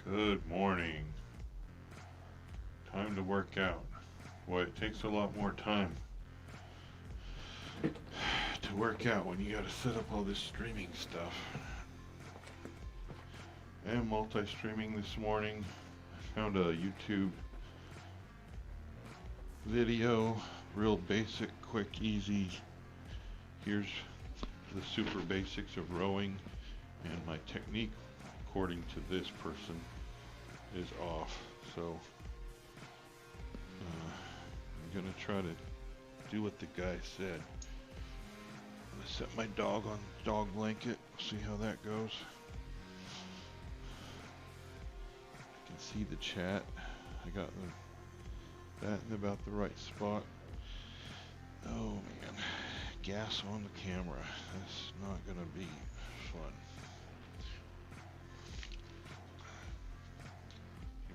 Good morning. Time to work out. Boy, it takes a lot more time to work out when you gotta set up all this streaming stuff. I am multi-streaming this morning. I found a YouTube video, real basic, quick, easy. Here's the super basics of rowing, and my technique, according to this person, is off. So I'm gonna try to do what the guy said. I'm gonna set my dog on the dog blanket, see how that goes. I can see the chat. I got that in about the right spot. Oh man, gas on the camera. That's not gonna be fun.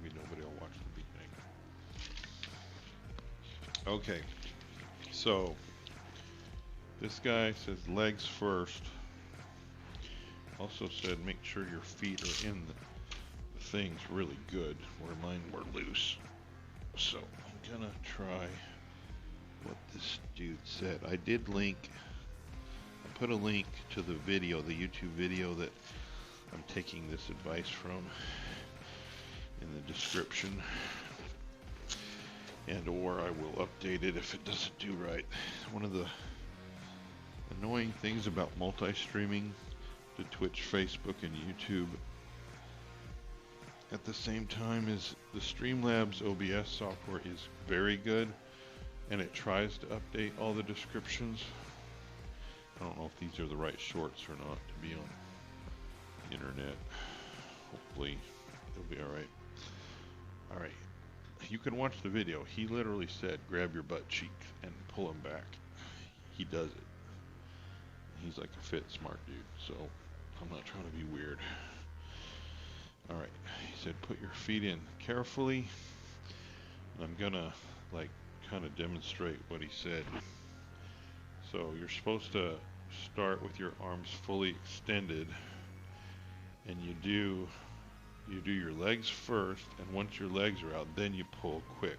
Maybe nobody will watch the beginning. Okay, so this guy says legs first. Also said make sure your feet are in the things really good, where mine were loose. So I'm gonna try what this dude said. I did put a link to the video, the YouTube video that I'm taking this advice from in the description, and or I will update it if it doesn't do right. One of the annoying things about multi-streaming to Twitch, Facebook, and YouTube at the same time is the Streamlabs OBS software is very good, and it tries to update all the descriptions. I don't know if these are the right shorts or not to be on the internet. Hopefully it'll be alright. Alright, you can watch the video. He literally said grab your butt cheeks and pull them back. He does it. He's like a fit, smart dude, so I'm not trying to be weird. Alright, he said put your feet in carefully. And I'm gonna kind of demonstrate what he said. So you're supposed to start with your arms fully extended, and you do your legs first, and once your legs are out, then you pull quick.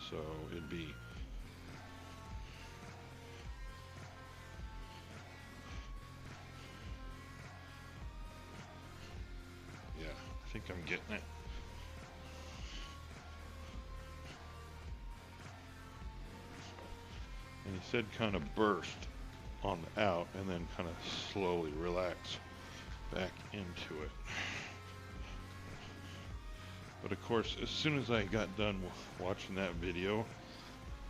So it'd be I think I'm getting it. And he said kind of burst on the out and then kind of slowly relax back into it. But of course, as soon as I got done watching that video,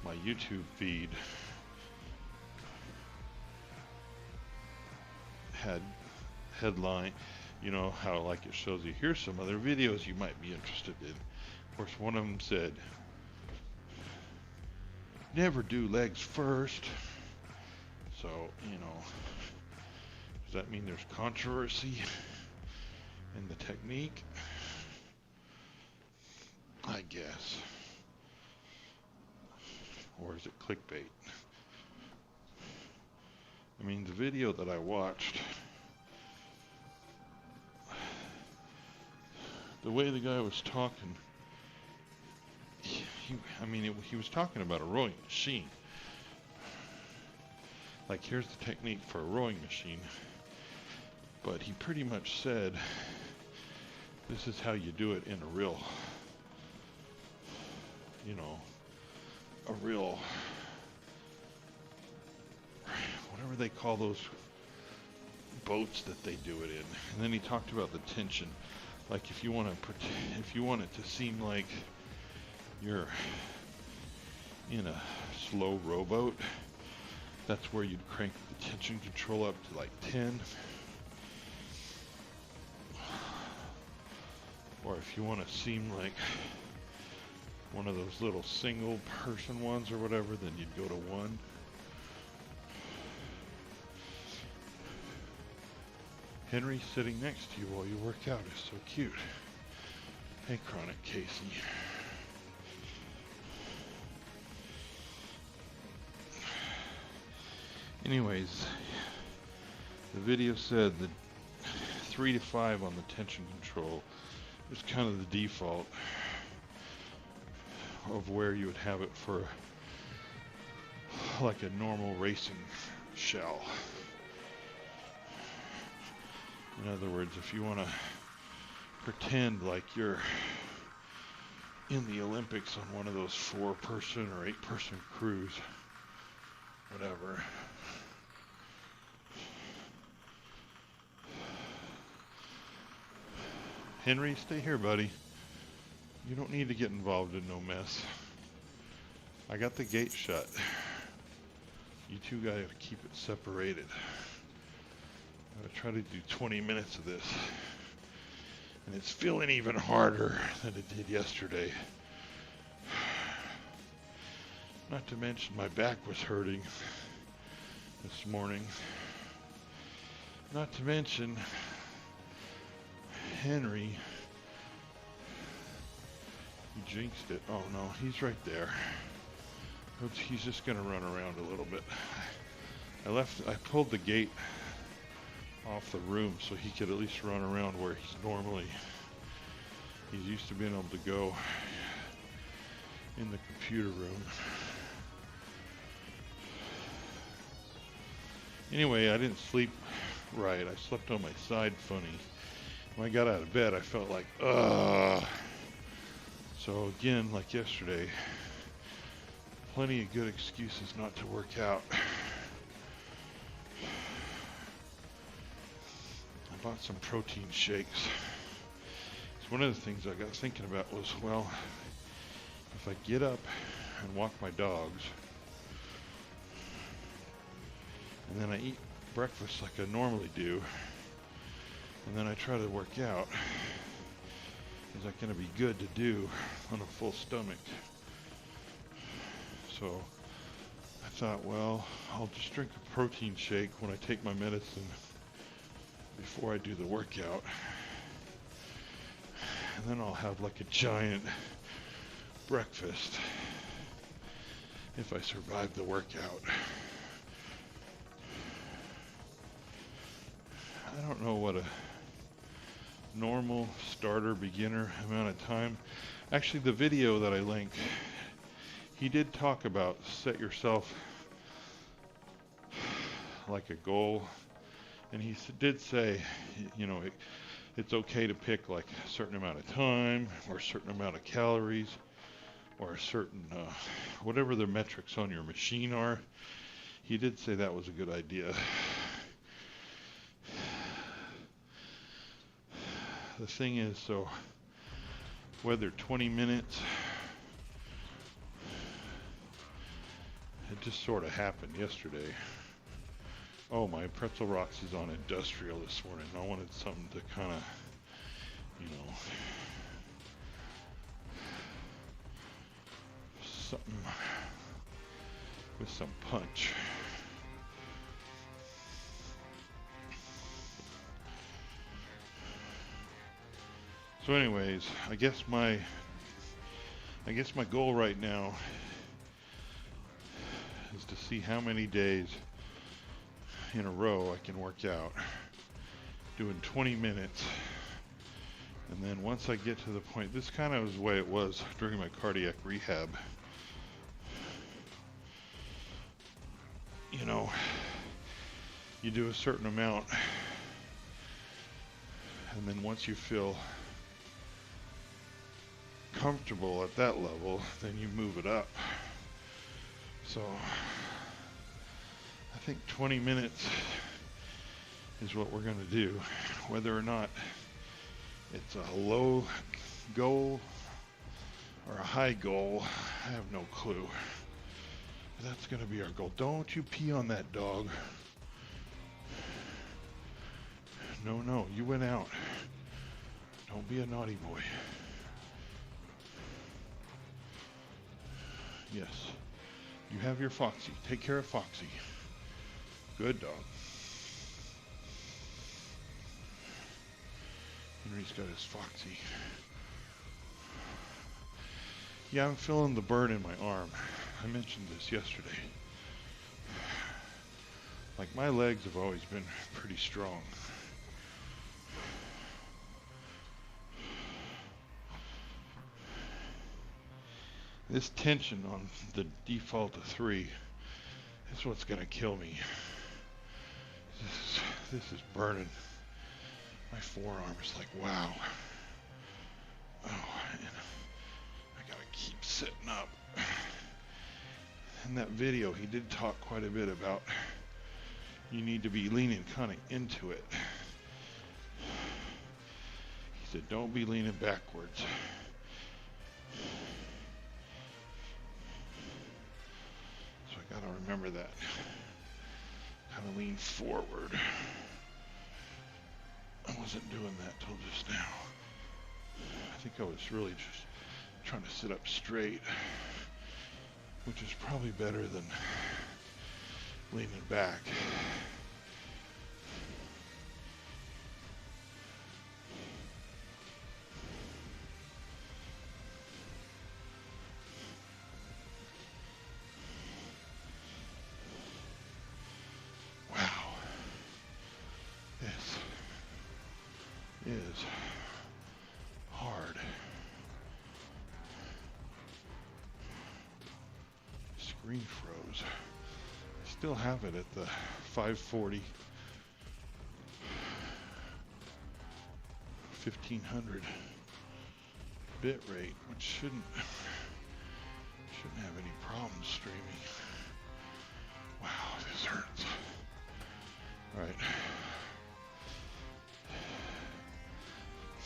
my YouTube feed had headline, you know how like it shows you here's some other videos you might be interested in. Of course, one of them said never do legs first. So, you know, does that mean there's controversy in the technique? I guess. Or is it clickbait? I mean, the video that I watched, the way the guy was talking, he was talking about a rowing machine. Like, here's the technique for a rowing machine. But he pretty much said, this is how you do it in a real, whatever they call those boats that they do it in. And then he talked about the tension. Like if you want it to seem like you're in a slow rowboat, that's where you'd crank the tension control up to like 10. Or if you want to seem like one of those little single person ones or whatever, then you'd go to 1. Henry sitting next to you while you work out is so cute. Hey, Chronic Casey. Anyways, the video said that 3 to 5 on the tension control is kind of the default of where you would have it for like a normal racing shell. In other words, if you want to pretend like you're in the Olympics on one of those 4-person or 8-person crews, whatever. Henry, stay here, buddy. You don't need to get involved in no mess. I got the gate shut. You two gotta keep it separated. I'm gonna try to do 20 minutes of this. And it's feeling even harder than it did yesterday. Not to mention my back was hurting this morning. Not to mention Henry. He jinxed it. Oh no, he's right there. He's just gonna run around a little bit. I pulled the gate off the room so he could at least run around where he's used to being able to go in the computer room. Anyway, I didn't sleep right. I slept on my side funny. When I got out of bed, I felt like, ugh. So again, like yesterday, plenty of good excuses not to work out. I bought some protein shakes. So one of the things I got thinking about was, well, if I get up and walk my dogs, and then I eat breakfast like I normally do, and then I try to work out, is that going to be good to do on a full stomach? So I thought, well, I'll just drink a protein shake when I take my medicine before I do the workout. And then I'll have like a giant breakfast if I survive the workout. I don't know what a normal starter beginner amount of time. Actually, the video that I linked, he did talk about set yourself like a goal, and he did say, you know, it's okay to pick like a certain amount of time or a certain amount of calories or a certain whatever the metrics on your machine are. He did say that was a good idea. The thing is, so whether 20 minutes, it just sort of happened yesterday. Oh, my Pretzel Rocks is on industrial this morning. I wanted something to kind of, you know, something with some punch. So anyways, I guess my goal right now is to see how many days in a row I can work out, doing 20 minutes. And then once I get to the point, this kind of is the way it was during my cardiac rehab. You know, you do a certain amount, and then once you feel comfortable at that level, then you move it up. So I think 20 minutes is what we're going to do. Whether or not it's a low goal or a high goal, I have no clue. But that's going to be our goal. Don't you pee on that dog. No, you went out. Don't be a naughty boy. Yes. You have your Foxy. Take care of Foxy. Good dog. Henry's got his Foxy. Yeah, I'm feeling the burn in my arm. I mentioned this yesterday. Like, my legs have always been pretty strong. This tension on the default of 3 is what's gonna kill me. This is burning. My forearm is like, wow. Oh, and I gotta keep sitting up. In that video, he did talk quite a bit about you need to be leaning kind of into it. He said, don't be leaning backwards. So I gotta remember that. Kind of lean forward. I wasn't doing that till just now. I think I was really just trying to sit up straight, which is probably better than leaning back. Wow. This is hard. Screen froze. I still have it at the 540, 1500 bit rate, which shouldn't have any problems streaming. Wow, this hurts. All right.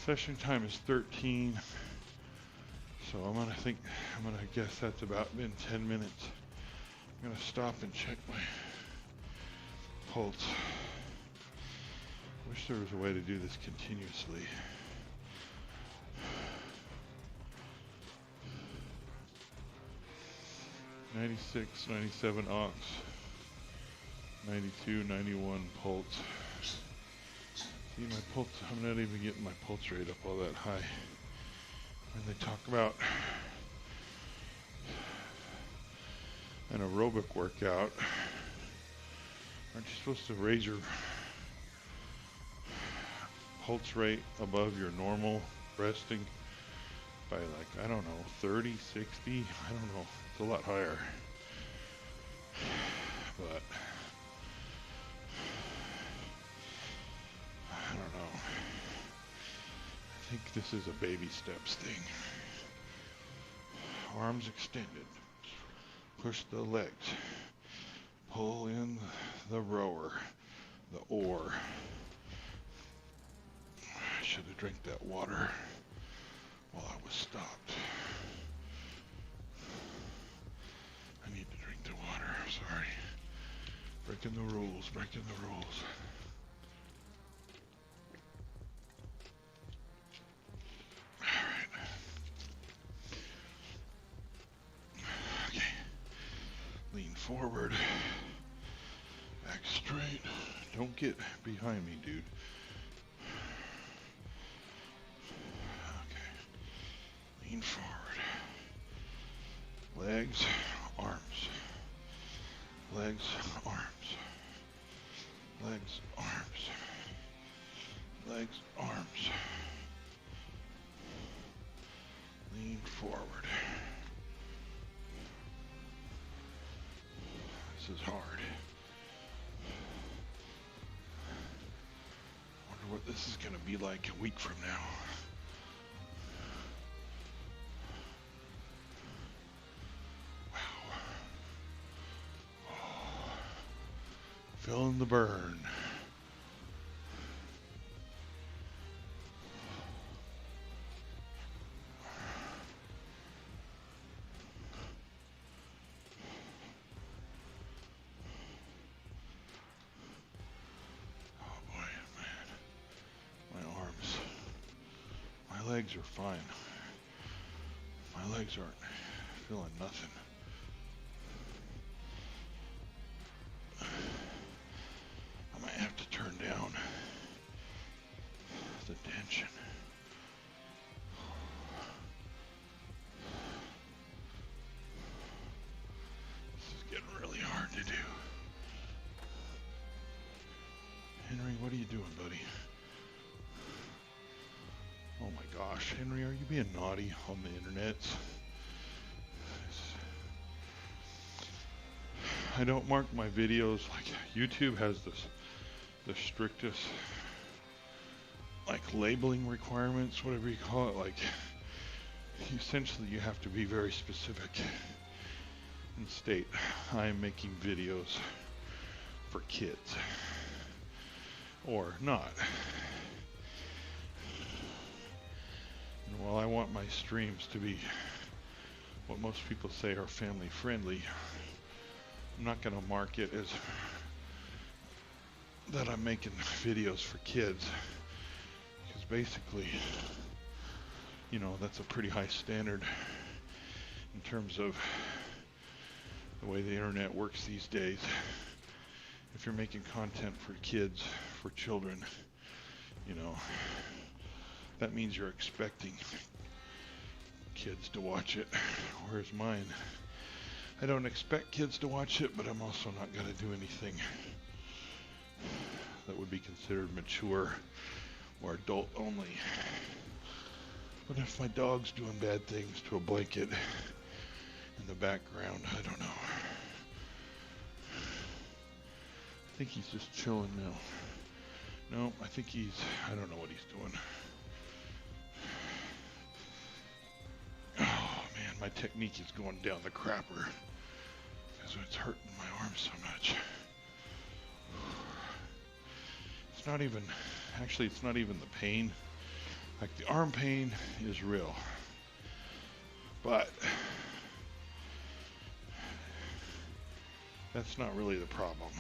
Session time is 13. So I'm gonna guess that's about been 10 minutes. I'm gonna stop and check my pulse. Wish there was a way to do this continuously. $96, $97 aux, 92, 91 pulse. See my pulse, I'm not even getting my pulse rate up all that high. When they talk about an aerobic workout, aren't you supposed to raise your pulse rate above your normal resting by like, I don't know, 30, 60? I don't know. It's a lot higher. But I don't know. I think this is a baby steps thing. Arms extended. Push the legs. Pull in the rower, the oar. I should have drank that water while I was stopped. I need to drink the water, sorry. Breaking the rules, breaking the rules. Alright. Okay. Lean forward. Back straight. Don't get behind me, dude. Okay. Lean forward. Legs, arms. Legs, arms. Legs, arms. Legs, arms. Lean forward. This is hard. Wonder what this is going to be like a week from now. Feeling the burn. Oh boy, man. My arms. My legs are fine. My legs aren't feeling nothing. Down the tension. This is getting really hard to do. Henry, what are you doing, buddy? Oh my gosh, Henry, are you being naughty on the internet? I don't mark my videos. Like YouTube has the strictest like labeling requirements, whatever you call it. Like essentially you have to be very specific and state I am making videos for kids or not. And while I want my streams to be what most people say are family friendly, I'm not going to mark it as that I'm making videos for kids, because basically, you know, that's a pretty high standard in terms of the way the internet works these days. If you're making content for kids, for children, you know, that means you're expecting kids to watch it. Whereas mine, I don't expect kids to watch it, but I'm also not going to do anything that would be considered mature or adult only. But if my dog's doing bad things to a blanket in the background, I don't know. I think he's just chilling now. No, I think I don't know what he's doing. Oh man, my technique is going down the crapper because it's hurting my arm so much. It's not even the pain. Like the arm pain is real, but that's not really the problem.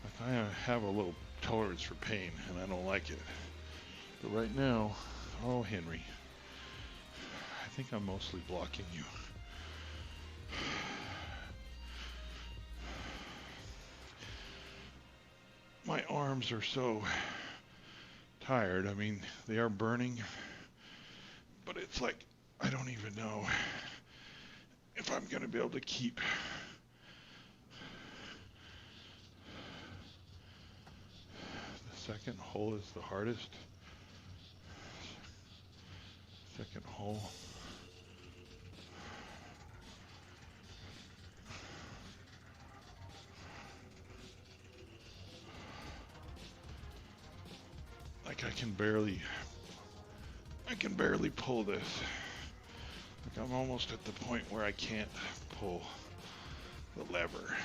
Like I have a little tolerance for pain and I don't like it. But right now, oh Henry, I think I'm mostly blocking you. My arms are so tired. I mean, they are burning, but it's like I don't even know if I'm going to be able to keep the second hole is the hardest. Second hole. Like I can barely pull this. Like I'm almost at the point where I can't pull the lever.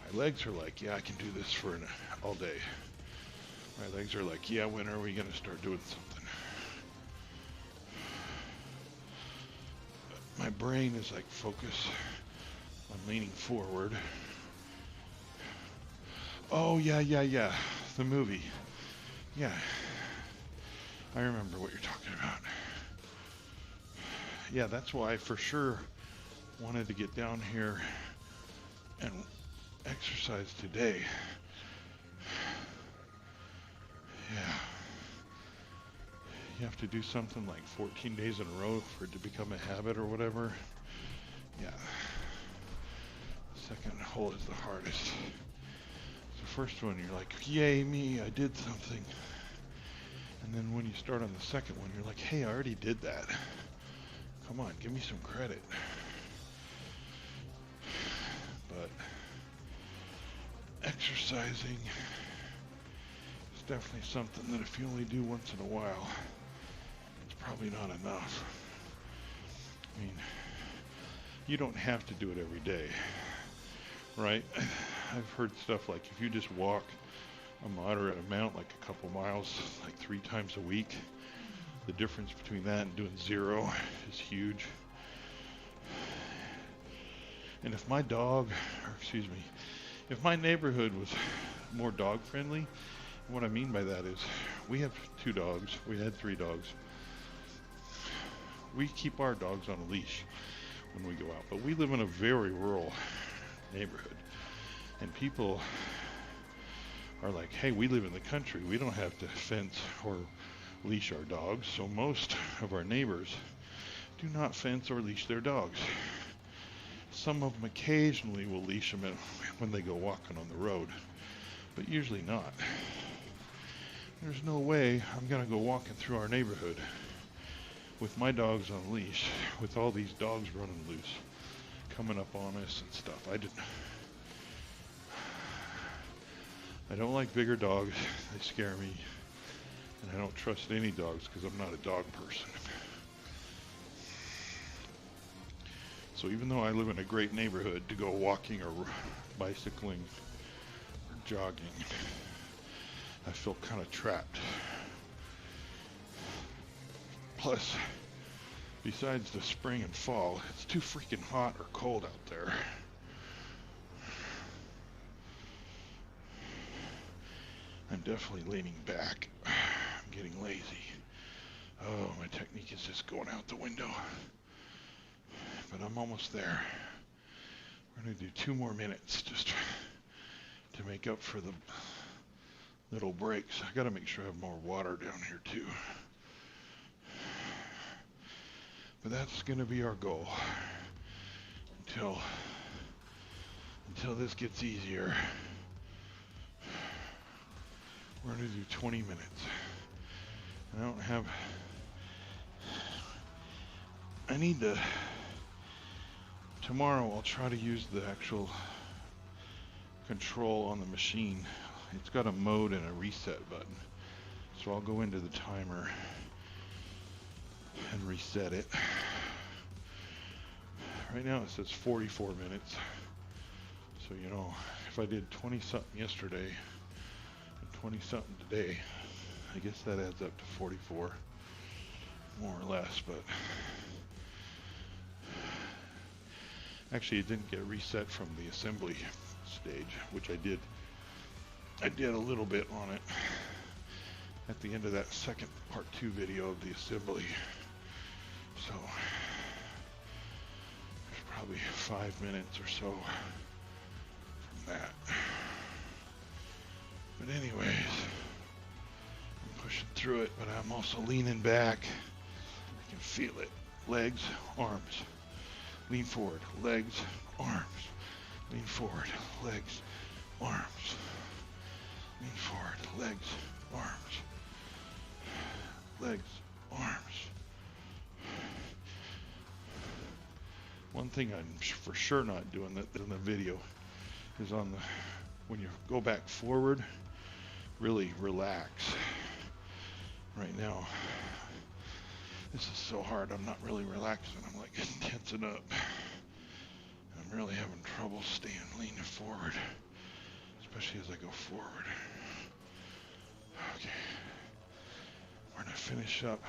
My legs are like, yeah, I can do this for all day. My legs are like, yeah, when are we gonna start doing something? But my brain is like, focus. I'm leaning forward. Oh yeah, the movie. Yeah, I remember what you're talking about. Yeah, that's why I for sure wanted to get down here and exercise today. Yeah. You have to do something like 14 days in a row for it to become a habit or whatever. Yeah. The second hole is the hardest. First one, you're like, yay me, I did something. And then when you start on the second one, you're like, hey, I already did that. Come on, give me some credit. But exercising is definitely something that if you only do once in a while, it's probably not enough. I mean, you don't have to do it every day, right? I've heard stuff like if you just walk a moderate amount, like a couple miles, like 3 times a week, the difference between that and doing 0 is huge. And if my if my neighborhood was more dog friendly, and what I mean by that is we have 2 dogs, we had 3 dogs. We keep our dogs on a leash when we go out, but we live in a very rural neighborhood. And people are like, hey, we live in the country. We don't have to fence or leash our dogs. So most of our neighbors do not fence or leash their dogs. Some of them occasionally will leash them when they go walking on the road, but usually not. There's no way I'm going to go walking through our neighborhood with my dogs on a leash with all these dogs running loose. coming up on us and stuff. I don't like bigger dogs. They scare me. And I don't trust any dogs because I'm not a dog person. So even though I live in a great neighborhood to go walking or bicycling or jogging, I feel kind of trapped. Plus, besides the spring and fall, it's too freaking hot or cold out there. I'm definitely leaning back. I'm getting lazy. Oh, my technique is just going out the window. But I'm almost there. We're going to do 2 more minutes just to make up for the little breaks. I got to make sure I have more water down here too. But that's going to be our goal until this gets easier. We're going to do 20 minutes. I need to, tomorrow I'll try to use the actual control on the machine. It's got a mode and a reset button. So I'll go into the timer and reset it. Right now it says 44 minutes. So, you know, if I did 20 something yesterday and 20 something today, I guess that adds up to 44, more or less, but actually it didn't get reset from the assembly stage, which I did a little bit on it at the end of that second part 2 video of the assembly. So there's probably 5 minutes or so from that. But anyways, I'm pushing through it, but I'm also leaning back. I can feel it. Legs, arms. Lean forward, legs, arms. Lean forward, legs, arms. Lean forward, legs, arms. Legs, arms. One thing I'm for sure not doing in the video is when you go back forward, really relax. Right now, this is so hard, I'm not really relaxing. I'm like tensing up. I'm really having trouble leaning forward, especially as I go forward. Okay, we're gonna finish up.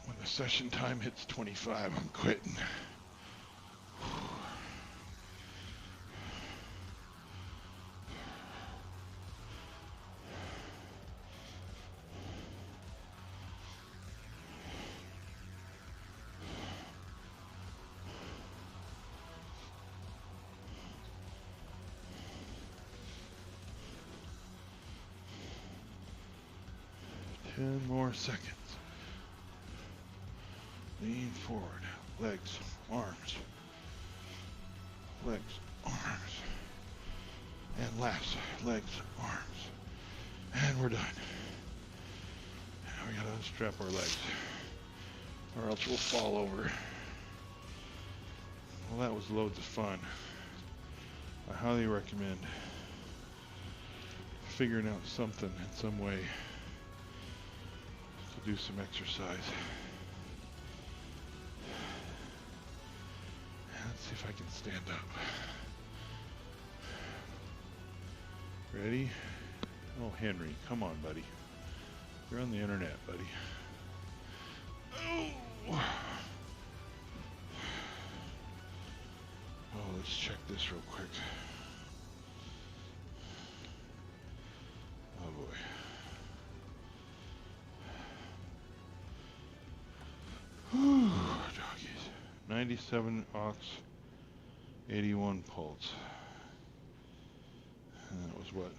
When the session time hits 25, I'm quitting. 10 more seconds. Lean forward. Legs, arms. Legs, arms. And last. Legs, arms. And we're done. Now we gotta unstrap our legs, or else we'll fall over. Well, that was loads of fun. I highly recommend figuring out something in some way to do some exercise. Let's see if I can stand up. Ready? Oh, Henry, come on, buddy. You're on the internet, buddy. Oh! Oh, let's check this real quick. Oh boy. Whew, doggies. 97 aux, 81 pulse. And that was what?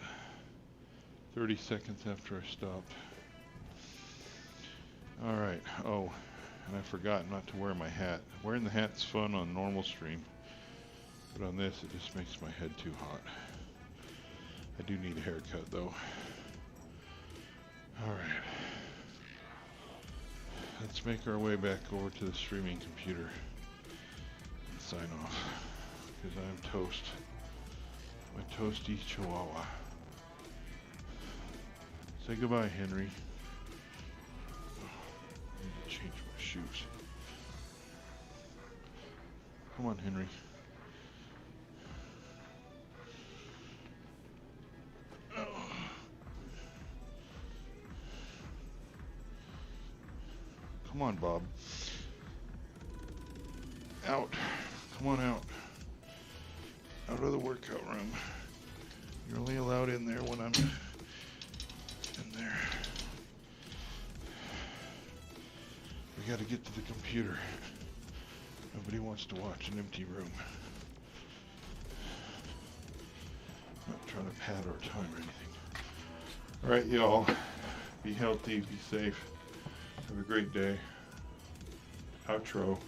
30 seconds after I stopped. Alright, oh, and I forgot not to wear my hat. Wearing the hat's fun on normal stream, but on this it just makes my head too hot. I do need a haircut though. Alright. Let's make our way back over to the streaming computer and sign off because I'm toast. My toasty chihuahua. Say goodbye, Henry. I need to change my shoes. Come on, Henry. Come on, Bob. Out. Come on out. Out of the workout room. You're only allowed in there when I'm in there. We gotta get to the computer. Nobody wants to watch an empty room. Not trying to pad our time or anything. Alright, y'all. Be healthy, be safe. Have a great day. Outro.